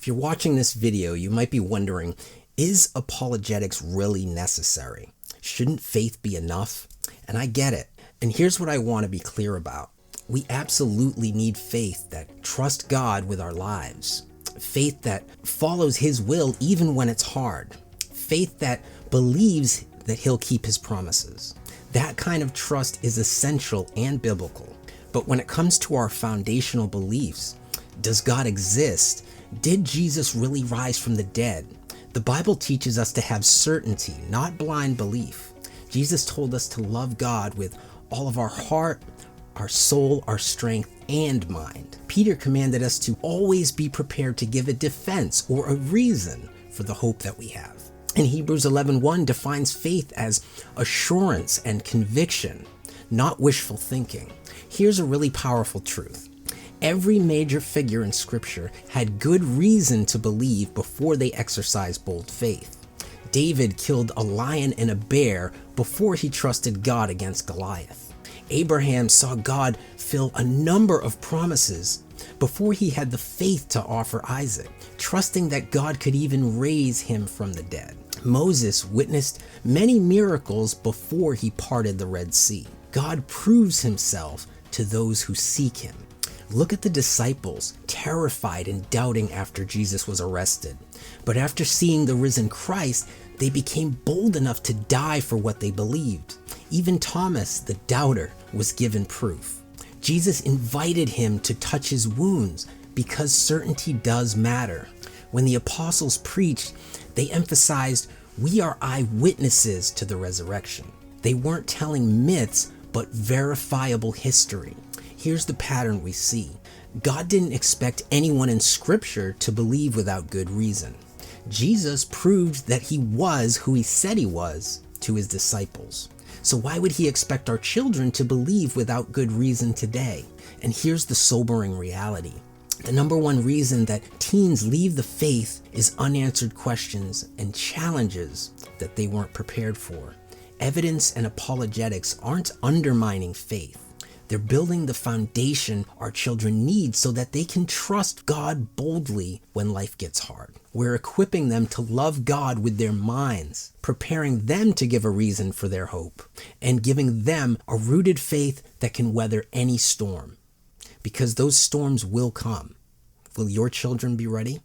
you're watching this video, you might be wondering, is apologetics really necessary? Shouldn't faith be enough? And I get it. And here's what I want to be clear about. We absolutely need faith that trusts God with our lives. Faith that follows His will even when it's hard. Faith that believes that He'll keep His promises. That kind of trust is essential and biblical. But when it comes to our foundational beliefs, does God exist? Did Jesus really rise from the dead? The Bible teaches us to have certainty, not blind belief. Jesus told us to love God with all of our heart, our soul, our strength, and mind. Peter commanded us to always be prepared to give a defense or a reason for the hope that we have. And Hebrews 11:1 defines faith as assurance and conviction, not wishful thinking. Here's a really powerful truth. Every major figure in Scripture had good reason to believe before they exercised bold faith. David killed a lion and a bear before he trusted God against Goliath. Abraham saw God fill a number of promises before he had the faith to offer Isaac, trusting that God could even raise him from the dead. Moses witnessed many miracles before he parted the Red Sea. God proves Himself to those who seek Him. Look at the disciples, terrified and doubting after Jesus was arrested. But after seeing the risen Christ, they became bold enough to die for what they believed. Even Thomas, the doubter, was given proof. Jesus invited him to touch his wounds because certainty does matter. When the apostles preached, they emphasized, we are eyewitnesses to the resurrection. They weren't telling myths, but verifiable history. Here's the pattern we see. God didn't expect anyone in Scripture to believe without good reason. Jesus proved that He was who He said He was to His disciples. So why would He expect our children to believe without good reason today? And here's the sobering reality. The number one reason that teens leave the faith is unanswered questions and challenges that they weren't prepared for. Evidence and apologetics aren't undermining faith. They're building the foundation our children need so that they can trust God boldly when life gets hard. We're equipping them to love God with their minds, preparing them to give a reason for their hope, and giving them a rooted faith that can weather any storm. Because those storms will come. Will your children be ready?